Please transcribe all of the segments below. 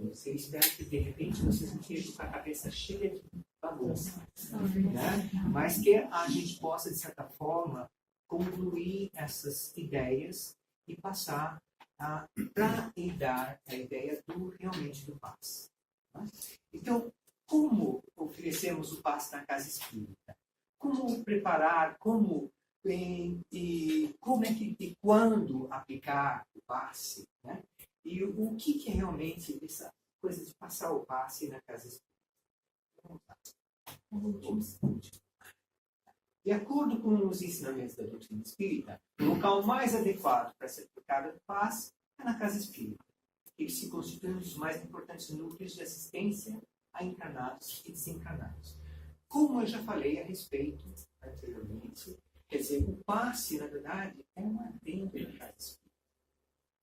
Eu espero que, de repente, vocês não estejam com a cabeça cheia de bagunça, né? Mas que a gente possa, de certa forma, concluir essas ideias e passar para dar a ideia realmente do passe. Tá? Então, como oferecemos o passe na casa espírita? Como preparar, como é que e quando aplicar o passe, né? E o que é realmente essa coisa de passar o passe na casa espírita? Vamos lá. De acordo com os ensinamentos da doutrina espírita, o local mais adequado para ser aplicado o passe é na casa espírita. Ele se constitui um dos mais importantes núcleos de assistência a encarnados e desencarnados. Como eu já falei a respeito anteriormente, quer dizer, o passe, na verdade, é um adendo da casa espírita.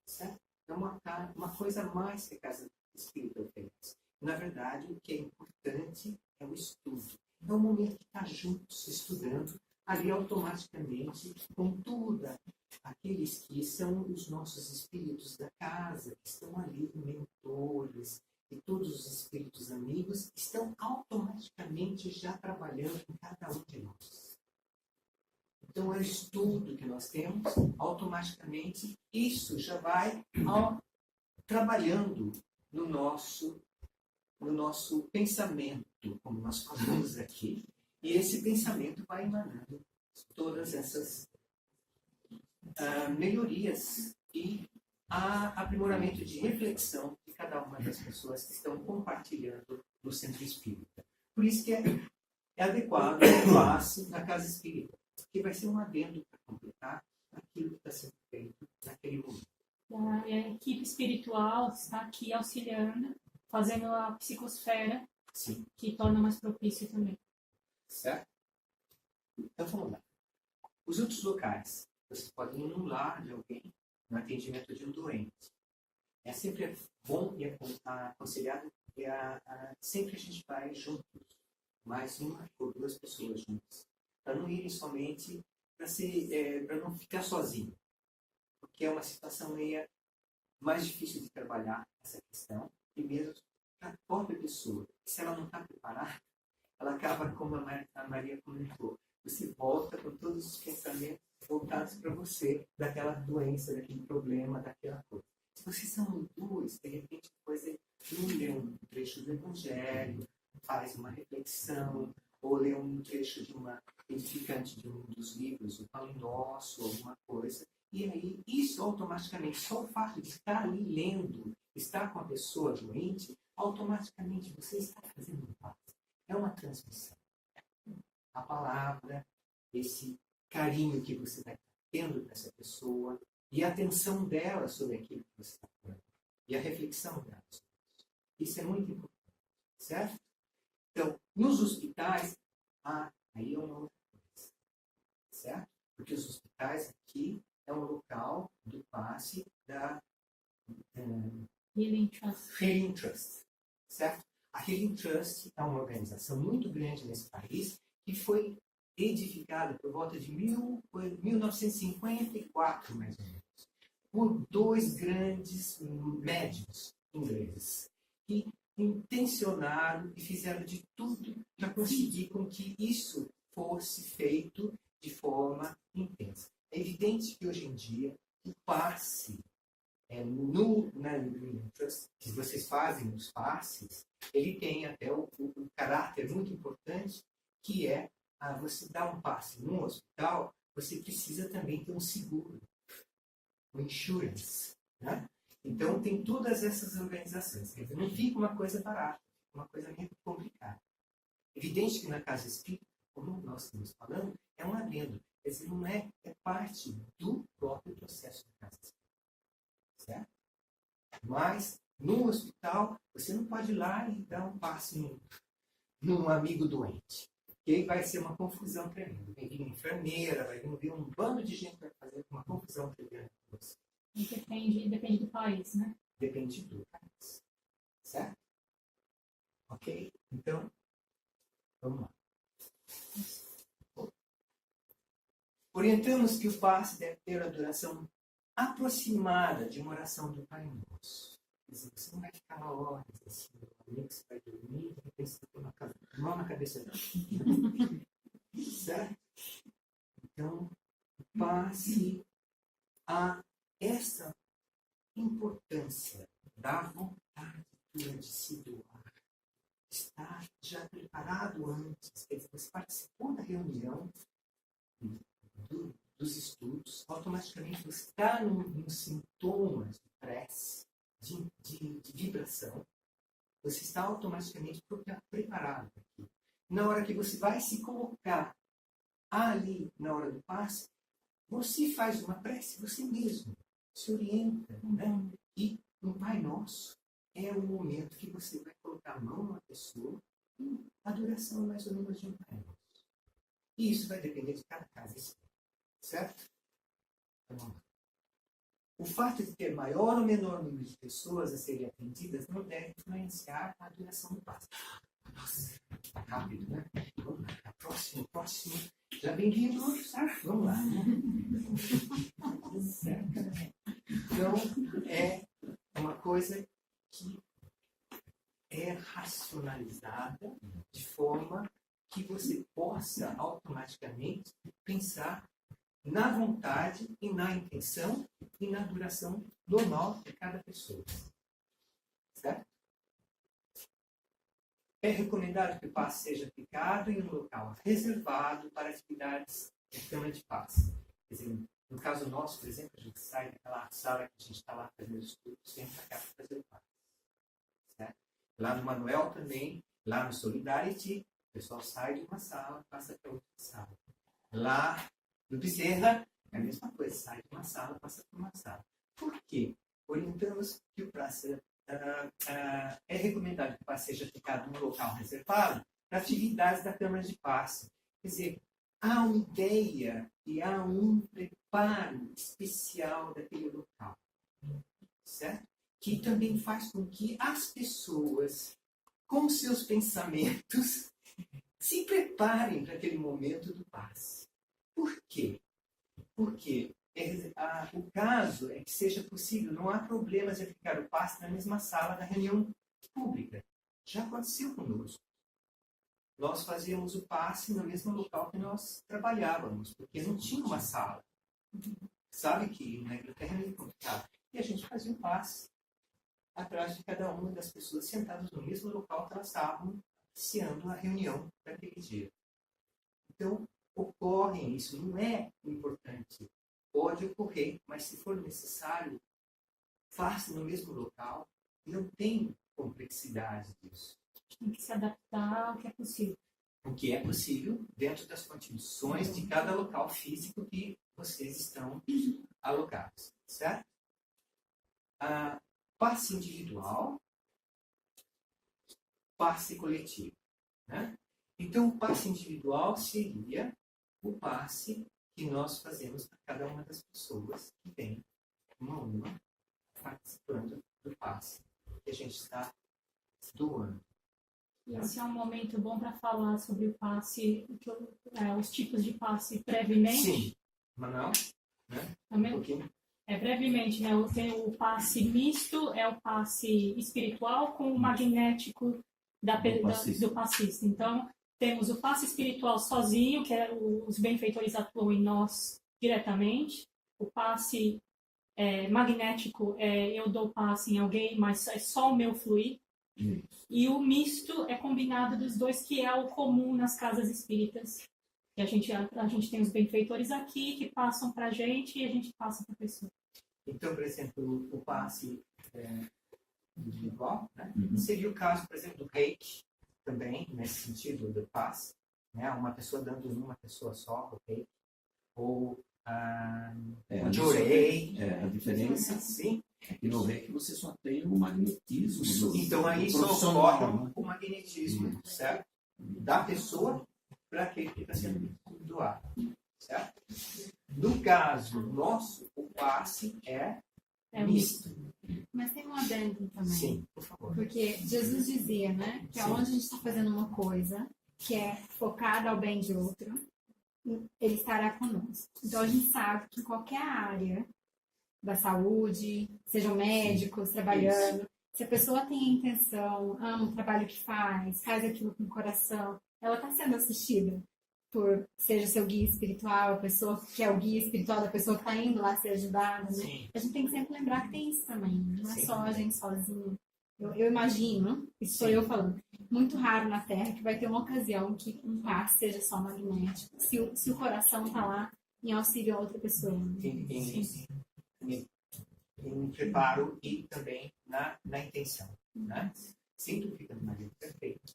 Certo? É uma coisa a mais que a casa espírita oferece. Na verdade, o que é importante é o estudo. É o momento que está juntos, estudando, ali automaticamente, com tudo aqueles que são os nossos espíritos da casa, que estão ali, mentores, e todos os espíritos amigos, estão automaticamente já trabalhando em cada um de nós. Então, é o estudo que nós temos, automaticamente, isso já vai trabalhando no nosso pensamento, como nós falamos aqui, e esse pensamento vai emanando todas essas melhorias e aprimoramento de reflexão de cada uma das pessoas que estão compartilhando no centro espírita. Por isso que é adequado o passe na casa espírita, que vai ser um adendo para completar aquilo que está sendo feito naquele momento. A equipe espiritual está aqui auxiliando, fazendo a psicosfera, Sim. Que torna mais propício também. Certo? Então vamos lá. Os outros locais. Você pode ir num lar de alguém, no atendimento de um doente. É sempre bom e aconselhado que sempre a gente vai juntos, mais uma ou duas pessoas juntas, para não irem somente para não ficar sozinho, porque é uma situação meio mais difícil de trabalhar essa questão, e mesmo para a própria pessoa. Se ela não está preparada, ela acaba, como a Maria comentou, você volta com todos os pensamentos voltados para você, daquela doença, daquele problema, daquela coisa. Se vocês são duas, de repente, depois não lê um trecho do Evangelho, faz uma reflexão, ou lê um trecho de uma edificante de um dos livros, o Pão Nosso, alguma coisa, e aí isso automaticamente, só o fato de estar ali lendo, estar com a pessoa doente, automaticamente você está fazendo um passo. É uma transmissão. A palavra, esse carinho que você está tendo para essa pessoa e a atenção dela sobre aquilo que você está falando e a reflexão dela sobre isso. Isso é muito importante, certo? Então, nos hospitais, aí é uma outra coisa, certo? Porque os hospitais aqui é um local do passe da Healing Trust, certo? A Healing Trust é uma organização muito grande nesse país que foi edificada por volta de 1954, mais ou menos, por dois grandes médicos ingleses que intencionaram e fizeram de tudo para conseguir com que isso fosse feito de forma intensa. É evidente que hoje em dia o passe que vocês fazem os passes, ele tem até o caráter muito importante, que é você dar um passe num hospital, você precisa também ter um seguro, um insurance, né? Então tem todas essas organizações, quer dizer, não fica uma coisa barata, fica uma coisa meio complicada. Evidente que na casa espírita, como nós estamos falando, é um adendo, quer dizer, não é parte do próprio processo da casa espírita. Certo? Mas, no hospital, você não pode ir lá e dar um passe num amigo doente. Porque aí vai ser uma confusão tremenda. Vai vir uma enfermeira, vai vir um bando de gente que vai fazer uma confusão tremenda com você. Depende do país, né? Depende do país. Certo? Ok? Então, vamos lá. Orientamos que o passe deve ter a duração aproximada de uma oração do Pai Nosso. Quer dizer, você não vai ficar lá horas, assim, você vai dormir, de repente você põe uma mão na cabeça dela. Certo? Então, passe a essa importância da vontade de se doar. Estar já preparado antes, quer dizer, você participou da reunião dos estudos, automaticamente você está nos sintomas de prece, de vibração, você está automaticamente preparado aqui. Na hora que você vai se colocar ali, na hora do passe, você faz uma prece, você mesmo se orienta, né? E no Pai Nosso é o momento que você vai colocar a mão na pessoa e a duração mais ou menos de um Pai Nosso. E isso vai depender de cada caso, certo? Então, vamos lá. O fato de ter maior ou menor número de pessoas a serem atendidas não deve influenciar a duração do passe. Nossa, tá rápido, né? Vamos lá, próximo. Já bem-vindo, certo? Vamos lá. Certo. Então, é uma coisa que é racionalizada de forma que você possa automaticamente pensar na vontade e na intenção e na duração normal de cada pessoa. Certo? É recomendado que o passe seja aplicado em um local reservado para atividades de Câmara de Passe. Quer dizer, no caso nosso, por exemplo, a gente sai daquela sala que a gente está lá fazendo estudos, vem para cá para fazer o passe. Certo? Lá no Manuel também, lá no Solidarity, o pessoal sai de uma sala, passa para outra sala. Lá no Bezerra, é a mesma coisa, sai de uma sala, passa para uma sala. Por quê? Orientamos que o passe é recomendado que o passe seja aplicado num local reservado para atividades da Câmara de Passe. Quer dizer, há uma ideia e há um preparo especial daquele local. Certo? Que também faz com que as pessoas, com seus pensamentos, se preparem para aquele momento do passe. Por quê? Porque o caso é que seja possível, não há problemas de aplicar o passe na mesma sala da reunião pública. Já aconteceu conosco. Nós fazíamos o passe no mesmo local que nós trabalhávamos, porque não tinha uma sala. Sabe que na Inglaterra é muito complicado. E a gente fazia o passe atrás de cada uma das pessoas sentadas no mesmo local que elas estavam iniciando a reunião daquele dia. Então, ocorre isso, não é importante. Pode ocorrer, mas se for necessário, faça no mesmo local. Não tem complexidade disso. Tem que se adaptar ao que é possível. O que é possível dentro das condições de cada local físico que vocês estão alocados. Certo? Passe individual, passe coletivo. Né? Então, o passe individual seria o passe que nós fazemos para cada uma das pessoas que tem uma a uma participando do passe que a gente está doando. E esse é um momento bom para falar sobre o passe, os tipos de passe brevemente. Sim, Manuel, né? Também? Um pouquinho. Brevemente, né? Tem o passe misto, é o passe espiritual com o magnético do passista. Então, temos o passe espiritual sozinho, que é os benfeitores atuam em nós diretamente. O passe magnético, eu dou passe em alguém, mas é só o meu fluir. E o misto é combinado dos dois, que é o comum nas casas espíritas. E a gente tem os benfeitores aqui que passam para a gente e a gente passa para a pessoa. Então, por exemplo, o passe individual, né? Seria o caso, por exemplo, do reiki, também, nesse sentido do passe, né? Uma pessoa dando uma pessoa só, o reiki, ou o jorei. A diferença sim. é que no reiki você só tem o magnetismo. Então, aí só ocorre o magnetismo, certo? Da pessoa para aquele que está sendo doado, certo? No caso nosso, o passe é misto. Mas tem um adendo também. Sim, por favor. Porque Jesus dizia, né, que aonde a gente está fazendo uma coisa que é focada ao bem de outro, ele estará conosco. Então a gente sabe que em qualquer área da saúde, sejam médicos trabalhando, Se a pessoa tem a intenção, ama o trabalho que faz aquilo com o coração, ela está sendo assistida por, seja seu guia espiritual, a pessoa que é o guia espiritual da pessoa que está indo lá ser ajudada, né? Sim. A gente tem que sempre lembrar que tem isso também, não é Sim. só a gente sozinho. Eu imagino, isso sou Sim. eu falando, muito raro na Terra que vai ter uma ocasião que um passe seja só magnético, se o coração está lá em auxílio a outra pessoa. Em preparo e também na intenção. Né? Sem dúvida, Maria, perfeito.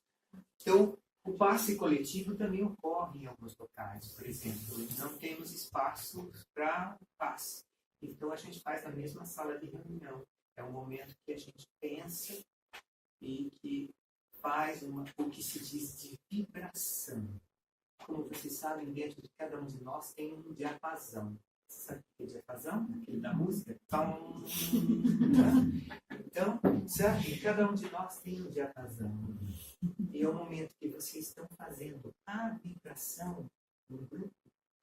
Então, o passe coletivo também ocorre em alguns locais. Por exemplo, não temos espaço para passe. Então, a gente faz na mesma sala de reunião. É um momento que a gente pensa e que faz o que se diz de vibração. Como vocês sabem, dentro de cada um de nós tem um diapasão. Sabe o que é diapasão? Aquele da música? Então, sabe, cada um de nós tem um diapasão. E é o momento que vocês estão fazendo a vibração no grupo,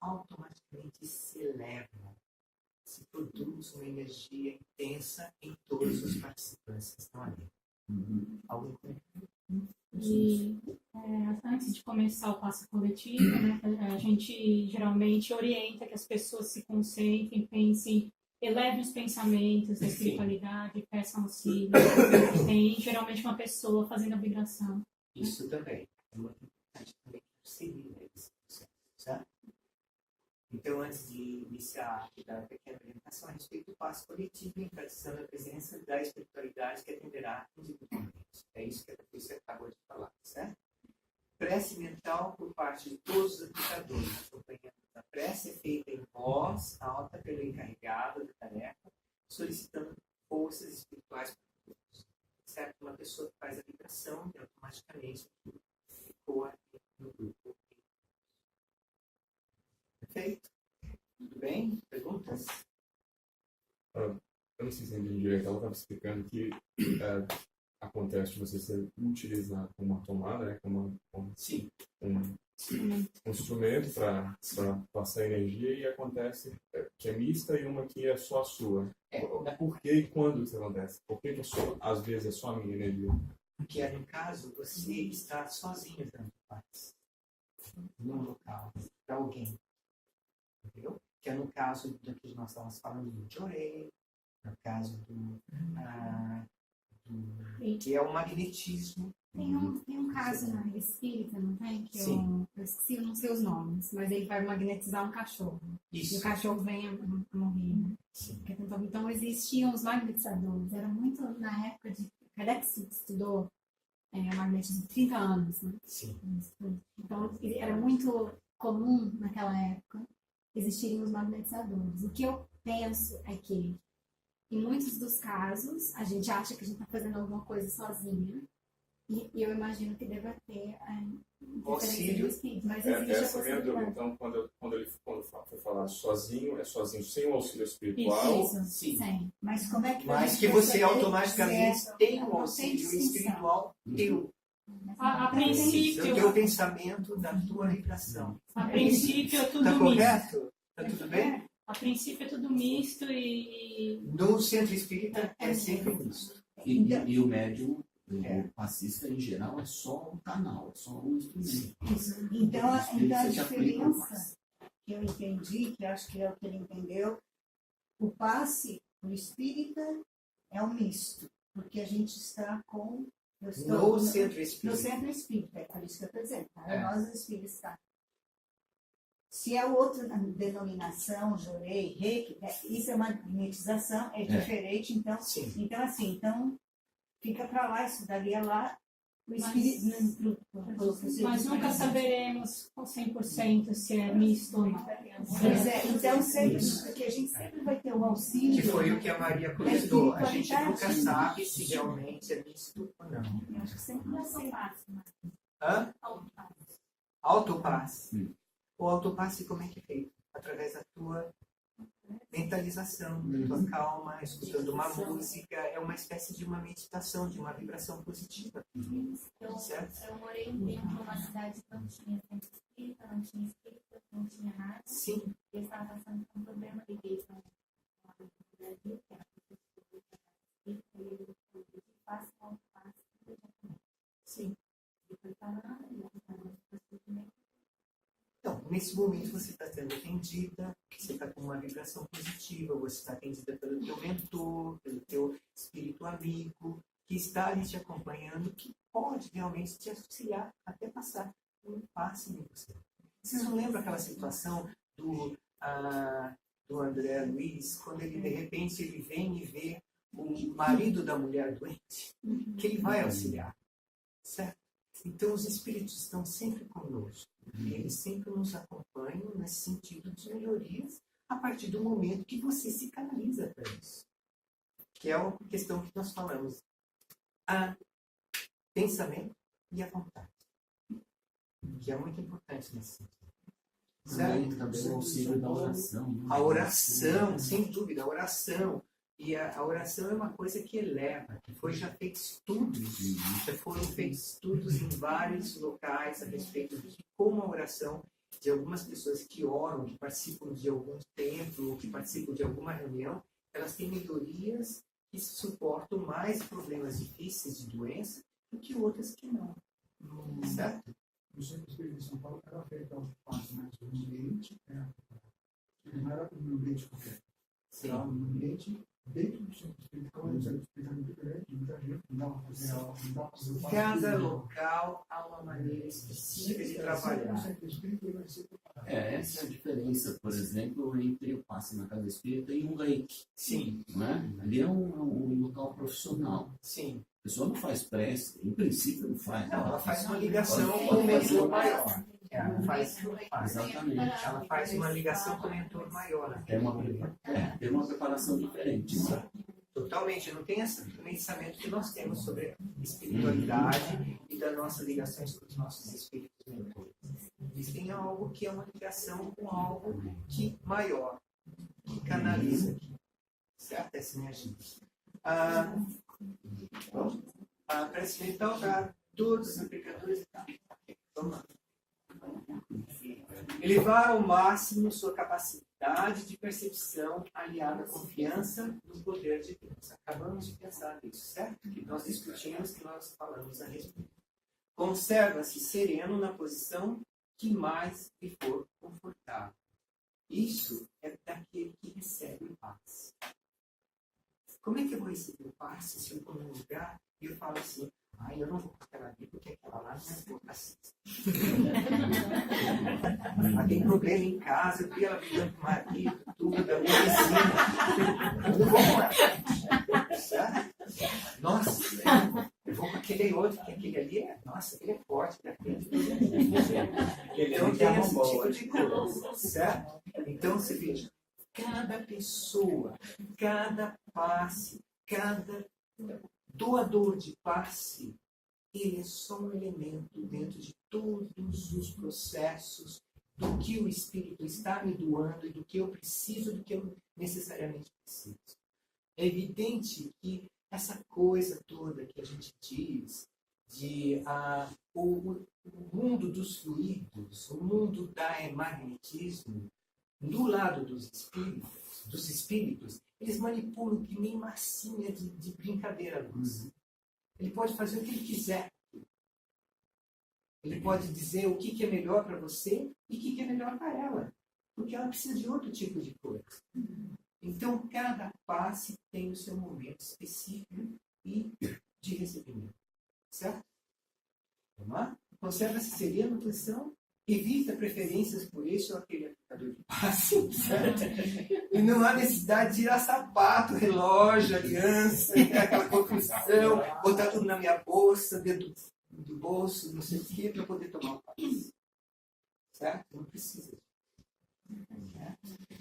automaticamente se eleva. Se produz uma energia intensa em todos os participantes que estão ali. Alguém E antes de começar o passe coletivo, né, a gente geralmente orienta que as pessoas se concentrem, pensem, elevem os pensamentos da espiritualidade, peçam auxílio. Tem geralmente uma pessoa fazendo a vibração. Isso também é muito importante também seguir esse processo, certo? Então, antes de iniciar a pequena orientação a respeito do passo coletivo, enfatizando a presença da espiritualidade que atenderá individualmente. É isso que a Patrícia acabou de falar, certo? Prece mental por parte de todos os aplicadores, acompanhando a prece é feita em voz alta pelo encarregado da tarefa, solicitando forças espirituais para todos. Certo? Uma pessoa que faz a vibração e automaticamente ecoa no grupo. Perfeito? Tudo bem? Perguntas? Eu não sei se entendi direito. Ela estava explicando que acontece de você ser utilizado como uma tomada, né? Sim. Um instrumento para passar energia, e acontece que é mista e uma que é só a sua. Por que e quando isso acontece? Por que às vezes é só a minha energia? Porque, no caso, você está sozinho dando paz num local, para alguém. Entendeu? Que é no caso do que nós estávamos falando do Jorei, no caso que é o magnetismo. Tem um caso na espírita, não tem? Que Sim. eu esqueci, não sei os nomes, mas ele vai magnetizar um cachorro. Isso. E o cachorro vem a morrer, né? Sim. Então existiam os magnetizadores. Era muito na época de Kardec estudou magnetismo 30 anos, né? Sim. Então era muito comum naquela época existirem os magnetizadores. O que eu penso é que em muitos dos casos a gente acha que a gente está fazendo alguma coisa sozinha, e eu imagino que deva ter auxílio. Mas existe Essa a é a minha dúvida. possibilidade. Então, quando foi falar sozinho, é sozinho sem o auxílio espiritual. Isso, Sim. sim. Mas como é que Mas que você automaticamente tem um auxílio espiritual teu. A Do princípio, teu pensamento, da tua vibração. a princípio é tudo Está misto. correto? Está tudo bem? A princípio é tudo misto e No centro espírita é sempre misto. E o médium, o passista em geral, é só um canal, é só um instrumento. Então a Você já aplica o diferença passe. que eu entendi, que eu acho que é o que ele entendeu, o passe, o espírita, é um misto, porque a gente está com... No centro No espírita. centro espírita, é por isso que eu estou dizendo, tá? É. Nós espíritas está. Se é outra denominação, Jorei, Reiki, isso é uma magnetização, é diferente, então, Sim. então fica para lá, isso daria lá, o espírito... mas nunca saberemos com 100% se é misto ou não. Pois é, então sempre, porque a gente sempre vai ter o auxílio. Que foi o que a Maria comentou. A gente nunca sabe se realmente é misto ou não. Eu acho que sempre vai ser. Hã? Autopasse. O autopasse como é que é feito? Através da tua mentalização, da tua calma, escutando uma música. É uma espécie de uma meditação, de uma vibração positiva. Certo? Eu morei um tempo numa cidade que não tinha centro espírita, não tinha nada. Sim. E eu estava passando por um problema, liguei para uma do Brasil, que era uma pessoa espírita, e ele falou de Sim. Então, nesse momento você está sendo atendida, você está com uma vibração positiva, você está atendida pelo teu mentor, pelo teu espírito amigo, que está ali te acompanhando, que pode realmente te auxiliar até passar um passe em você. Vocês não lembram aquela situação do André Luiz, quando ele de repente ele vem e vê o marido da mulher doente, que ele vai auxiliar, certo? Então os espíritos estão sempre conosco, e eles sempre nos acompanham nesse sentido de melhorias a partir do momento que você se canaliza para isso, que é uma questão que nós falamos, a pensamento e a vontade, que é muito importante nesse sentido. Também o auxílio da oração. Né? A oração, sem dúvida, a oração. E a oração é uma coisa que eleva, que foi já feito estudos, já foram feitos estudos em vários locais a respeito de como a oração de algumas pessoas que oram, que participam de algum templo, ou que participam de alguma reunião, elas têm melhorias que suportam mais problemas difíceis de doença do que outras que não. Certo? No Centro Espírita de São Paulo era feita um passo mais no ambiente, não era um ambiente qualquer. Era um ambiente dentro do Centro Espírita, como o Centro Espírita é muito grande, muita gente, não dá para fazer o Cada local há uma maneira específica de trabalhar. Essa é a diferença, por exemplo, entre o passe na casa espírita e um reiki. Sim. Né? Ali é um local profissional. Sim. A pessoa não faz prece, em princípio não faz. Não, ela faz uma ligação com o mentor maior. Ela faz, Exatamente. ela faz uma ligação com o mentor maior. Tem uma preparação diferente. Né? Totalmente. Não tem esse pensamento que nós temos sobre espiritualidade e das nossas ligações com os nossos espíritos mentores. Eles têm algo que é uma ligação com algo que maior, que canaliza aqui. Certo? Essa energia. A prece mental para todos os aplicadores. Vamos lá. Elevar ao máximo sua capacidade de percepção aliada à confiança no poder de Deus. Acabamos de pensar nisso, certo? Que nós discutimos, que nós falamos a respeito. Conserva-se sereno na posição que mais lhe for confortável. Isso é daquele que recebe o passe. Como é que eu vou receber o passe se eu estou num lugar e eu falo assim, eu não vou para aquela ali porque aquela lá não é boa racista. Ela tem problema em casa, eu vi ela brigando com o marido, tudo, da minha vizinha. Eu não vou com ela. Certo? Nossa, eu vou com aquele outro, que aquele ali é, nossa, ele é forte, então tem esse tipo de coisa, certo? Então você veja, cada pessoa, cada passe, cada doador de passe, ele é só um elemento dentro de todos os processos do que o Espírito está me doando e do que eu preciso, do que eu necessariamente preciso. É evidente que essa coisa toda que a gente diz de o mundo dos fluidos, o mundo do magnetismo, do lado dos espíritos, eles manipulam que nem massinha de brincadeira nossa. Ele pode fazer o que ele quiser. Ele pode dizer o que é melhor para você e o que é melhor para ela. Porque ela precisa de outro tipo de coisa. Então, cada passe tem o seu momento específico e de recebimento. Certo? Vamos lá? Conserva-se sereno na posição. Evita preferências por este ou aquele aplicador de passe, certo? E não há necessidade de tirar sapato, relógio, aliança, aquela confusão, botar tudo na minha bolsa, dentro do bolso, não sei o que, para poder tomar o passe. Certo? Não precisa.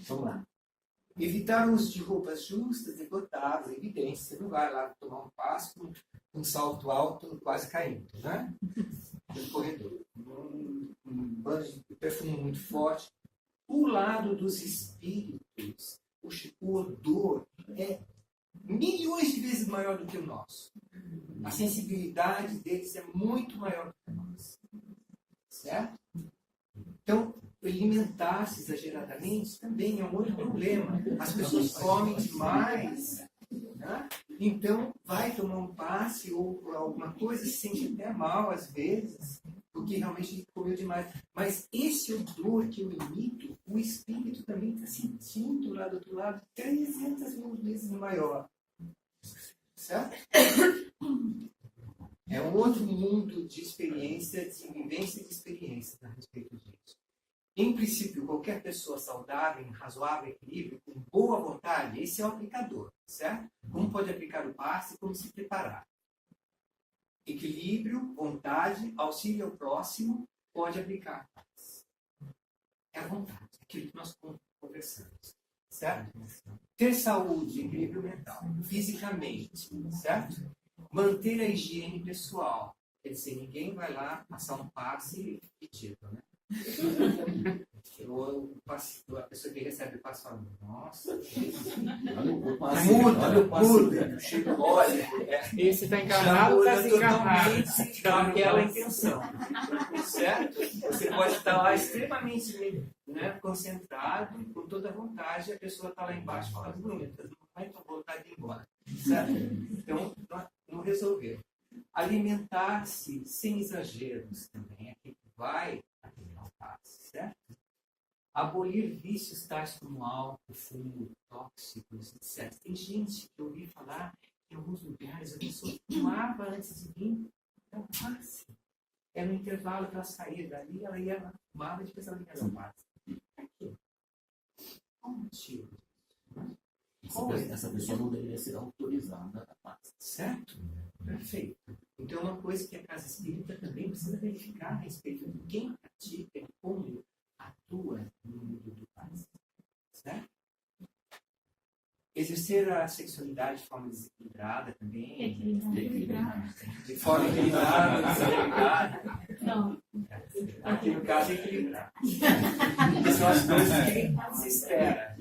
Vamos lá. Evitar o uso de roupas justas, decotadas, evidente. Você não vai lá tomar um passe com um salto alto, quase caindo, né? No corredor. Um banho de perfume muito forte. O lado dos espíritos, o odor é milhões de vezes maior do que o nosso. A sensibilidade deles é muito maior do que a nossa. Certo? Então, alimentar-se exageradamente também é um outro problema. As pessoas comem demais Né? Então, vai tomar um passe ou alguma coisa, se sente até mal às vezes, porque realmente comeu demais. Mas esse odor que eu emito, o espírito também está sentindo lá do outro lado 300.000 vezes maior. Certo? É um outro mundo de experiência, de vivência e de experiência a respeito disso. Em princípio, qualquer pessoa saudável, em razoável equilíbrio, com boa vontade, esse é o aplicador, certo? Como pode aplicar o passe, como se preparar. Equilíbrio, vontade, auxílio ao próximo, pode aplicar passe. É a vontade, aquilo que nós conversamos, certo? Ter saúde, equilíbrio mental, fisicamente, certo? Manter a higiene pessoal. Quer dizer, ninguém vai lá passar um passe pedido, né? A pessoa que recebe o passe fala, nossa, olha o passe. chega, olha, Esse está encarnado ou está desencarnado? totalmente daquela intenção. Certo? Você pode estar lá extremamente, né, concentrado, com toda a vontade, e a pessoa está lá embaixo falando, não vai ter vontade de ir embora. Certo? Então, não resolveu. Alimentar-se sem exageros também é que vai aplicar o passe, certo? Abolir vícios tais como álcool, fumo, tóxicos, etc. Tem gente que eu ouvi falar em alguns lugares, a pessoa fumava antes de vir dar o passe. Era no intervalo que ela saía dali, ela ia fumava e depois ela ia dar o passe. Por quê? Qual o motivo? Essa pessoa não deveria ser autorizada a passe. Certo? Perfeito. Então, uma coisa que a casa espírita também precisa verificar a respeito de quem pratica e como atua no mundo do passe. Certo? Exercer a sexualidade de forma desequilibrada também. De forma equilibrada, desequilibrada. Não. Aqui no caso é equilibrado. São as coisas que se espera.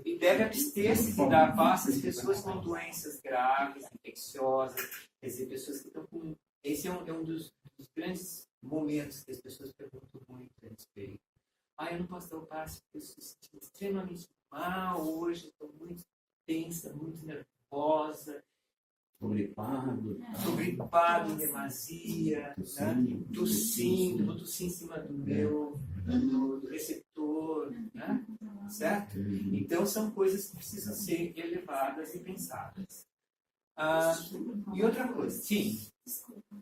E deve abster-se de dar passe às pessoas com doenças graves, infecciosas, quer dizer, pessoas que estão com. Esse é um dos grandes momentos que as pessoas perguntam muito a respeito. Eu não posso dar o passe porque eu estou sentindo extremamente mal hoje, estou muito tensa, muito nervosa. Gripado em demasia, tossindo, vou tossir em cima do meu do receptor, né? Certo? Então são coisas que precisam ser elevadas e pensadas. E outra coisa, sim. Desculpa.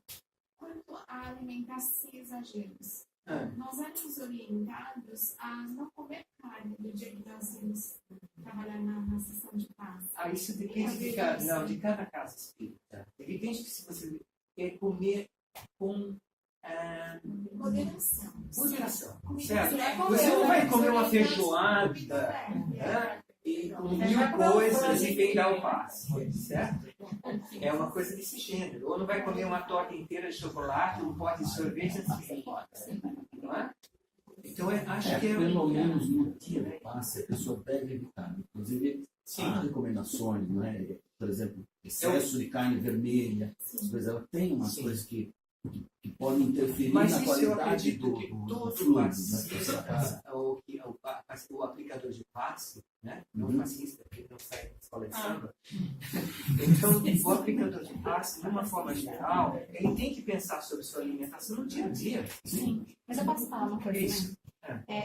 Quanto a alimentar-se sem exageros, nós éramos orientados a não comer carne no dia que nós íamos trabalhar na sessão de paz. Isso depende de cada casa espírita. É evidente que se você quer comer com moderação. Certo? Você não vai comer uma feijoada, né? E com 1000 coisas e vem dar o passe, certo? É uma coisa desse gênero. Ou não vai comer uma torta inteira de chocolate, um pote de sorvete antes de ir embora. Não é? Então, acho que pelo menos no dia do passe, a pessoa deve evitar. Inclusive, há recomendações, não é? Por exemplo, excesso de carne vermelha. Mas ela tem umas coisas que podem interferir na qualidade do fluido. O aplicador de passe, né? Não fascista, porque não sai da escola de samba. Então, o aplicador de passe, de uma forma geral, ele tem que pensar sobre sua alimentação no dia a dia. Sim. Mas eu posso falar uma coisa, Isso.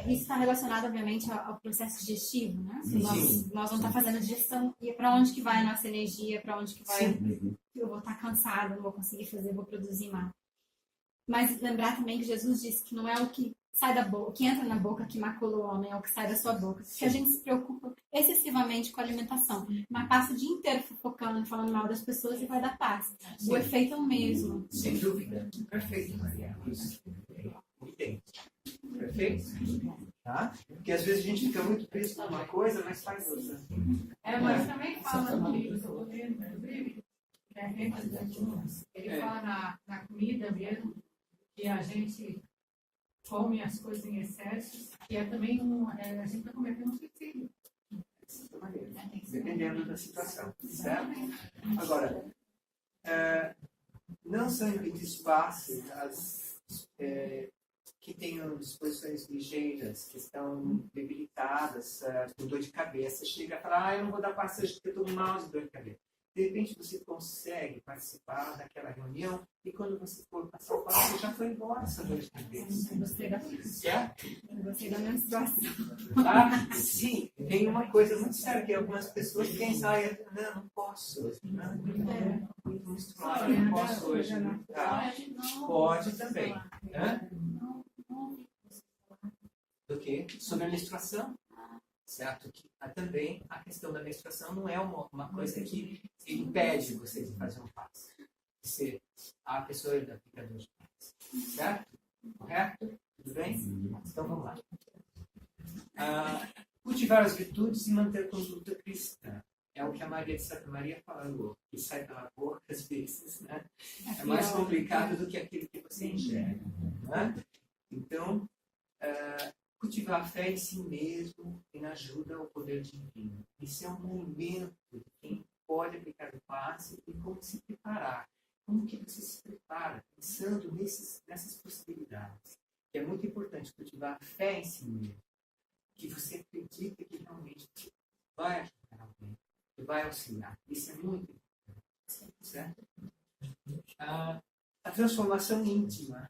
Isso está relacionado, obviamente, ao processo digestivo, né? Nós vamos estar fazendo digestão e para onde que vai a nossa energia, para onde que vai... Eu vou estar cansada, não vou conseguir fazer, vou produzir mais. Mas lembrar também que Jesus disse que não é o que sai da boca, o que entra na boca que macula o homem, é o que sai da sua boca. Porque a gente se preocupa excessivamente com a alimentação. Mas passa o dia inteiro focando, falando mal das pessoas e vai dar paz. Sim. O efeito é o mesmo. Sem dúvida. Perfeito, Maria. Muito bem. Perfeito? Tá? Porque às vezes a gente fica muito preso numa coisa, mas faz outra. Mas também fala no livro do governo, inclusive, que a gente, ele fala na comida mesmo, que a gente come as coisas em excesso, e é também a gente está cometendo um suicídio. Dependendo da situação, certo? Agora, não são impedidos fáceis que tenham disposições ligeiras, que estão debilitadas, com dor de cabeça, chega a falar, eu não vou dar passe hoje porque eu estou mal de dor de cabeça. De repente você consegue participar daquela reunião e quando você for passar o passo, você já foi embora essa noite de vez. Eu gostei da menstruação. Ah, sim, tem uma coisa muito séria que algumas pessoas pensam, não posso, muito menstruada, não posso hoje. Tá. Pode também. Hã? Do que? Sobre a menstruação? Certo? Que também a questão da menstruação não é uma coisa que impede você de fazer um passo. De ser a pessoa da aplicador de passo. Certo? Correto? Tudo bem? Então vamos lá. Cultivar as virtudes e manter a conduta cristã. É o que a Maria de Santa Maria falou, que sai pela boca às vezes, né? É mais complicado do que aquilo que você enxerga. Né? Então, cultivar a fé em si mesmo e na ajuda ao poder divino. Isso é um momento de quem pode aplicar o passe e como se preparar. Como que você se prepara, pensando nessas possibilidades. Que é muito importante cultivar a fé em si mesmo. Que você acredita que realmente vai ajudar alguém, que vai auxiliar. Isso é muito importante. Certo? A transformação íntima.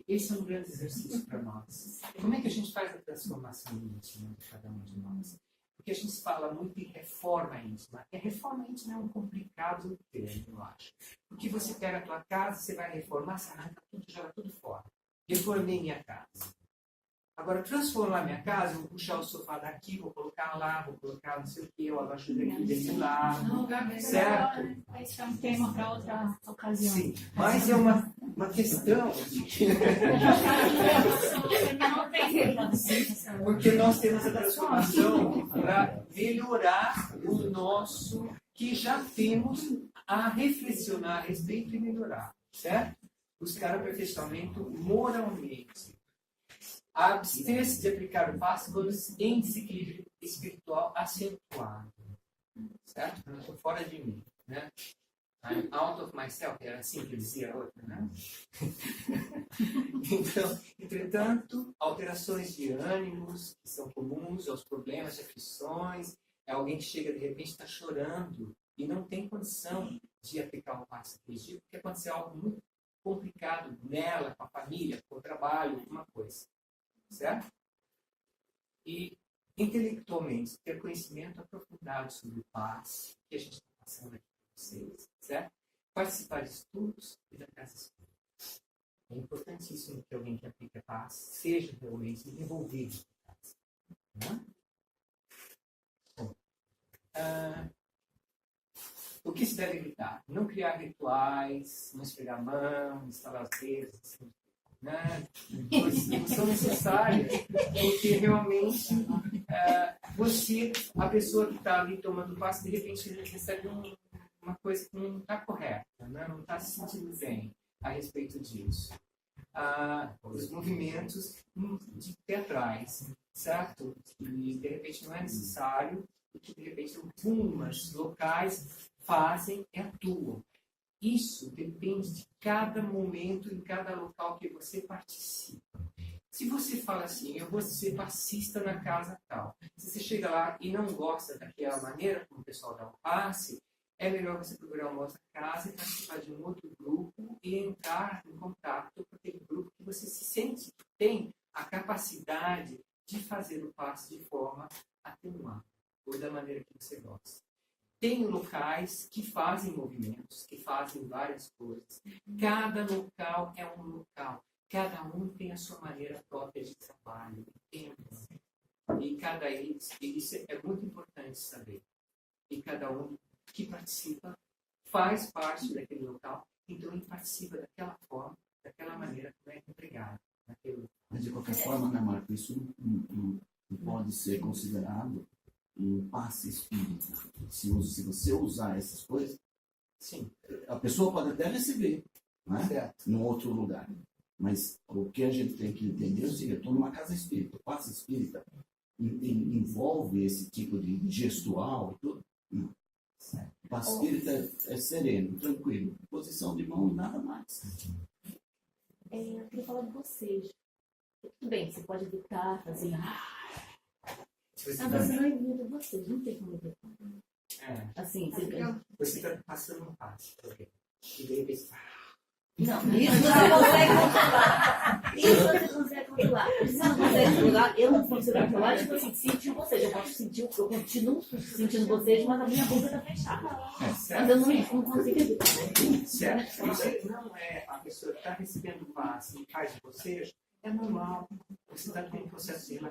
Esse é um grande exercício para nós. Como é que a gente faz a transformação íntima de cada um de nós? Porque a gente fala muito em reforma íntima. E a reforma íntima é um complicado termo, eu acho. Porque você pega a tua casa, você vai reformar, você arranca tudo, joga tudo fora. Reformei minha casa. Agora, transformar minha casa, vou puxar o sofá daqui, vou colocar lá, vou colocar não sei o que, o abajur daqui desse lado. Certo? Esse é um tema para outra ocasião. Sim, mas é uma questão. Porque nós temos a transformação para melhorar o nosso, que já temos a reflexionar a respeito e melhorar. Certo? Buscar o aperfeiçoamento moralmente. Abster-se de aplicar o passo quando em desequilíbrio espiritual acentuado. Certo? Eu estou fora de mim. Né? I'm out of myself. Era assim que dizia a outra, né? Então, entretanto, alterações de ânimos que são comuns aos problemas de aflições. É alguém que chega, de repente, está chorando e não tem condição de aplicar o passo aquele dia, porque aconteceu algo muito complicado nela, com a família, com o trabalho, alguma coisa. Certo? E, intelectualmente, ter conhecimento aprofundado sobre o passe que a gente está passando aqui com vocês, certo? Participar de estudos e da casa espírita. É importantíssimo que alguém que aplica passe seja realmente envolvido na casa. Né? Bom, o que se deve evitar? Não criar rituais, não esfregar a mão, instalar as dedos, né? São necessárias porque realmente a pessoa que está ali tomando passe, de repente recebe uma coisa que não está correta, né? Não está se sentindo bem a respeito disso. Os movimentos de teatrais, certo? E de repente não é necessário, porque de repente algumas locais fazem e atuam. Isso depende de cada momento, em cada local que você participa. Se você fala assim, eu vou ser passista na casa tal. Se você chega lá e não gosta daquela maneira como o pessoal dá um passe, é melhor você procurar uma outra casa e participar de um outro grupo e entrar em contato com aquele grupo que você se sente que tem a capacidade de fazer o passe de forma atenuada, ou da maneira que você gosta. Tem locais que fazem movimentos, que fazem várias coisas. Cada local é um local. Cada um tem a sua maneira própria de trabalho. E cada isso é muito importante saber. E cada um que participa faz parte daquele local, então ele participa daquela forma, daquela maneira como é empregado. Mas de qualquer forma, né, Marco, isso não pode ser considerado um passe espírita. Se você usar essas coisas, sim, a pessoa pode até receber, né? Certo. Num outro lugar. Mas o que a gente tem que entender é o seguinte: eu estou numa casa espírita. O passe espírita envolve esse tipo de gestual e tudo? Não. O passe espírita é sereno, tranquilo. Posição de mão e nada mais. Eu queria falar de vocês. Tudo bem, você pode evitar, fazer... Mas você não evita vocês, não tem como evitar. Assim, você está passando um passo. E de repente, não, isso você consegue controlar. Isso você consegue controlar. Isso você consegue controlar. Eu não consigo controlar, tipo assim, sentir vocês. Eu posso sentir, eu continuo sentindo vocês, mas a minha boca está fechada. Mas eu não consigo evitar. Certo. Se você não é a pessoa que está recebendo passe e faz de vocês, é normal. Você está tendo um processo de relaxamento.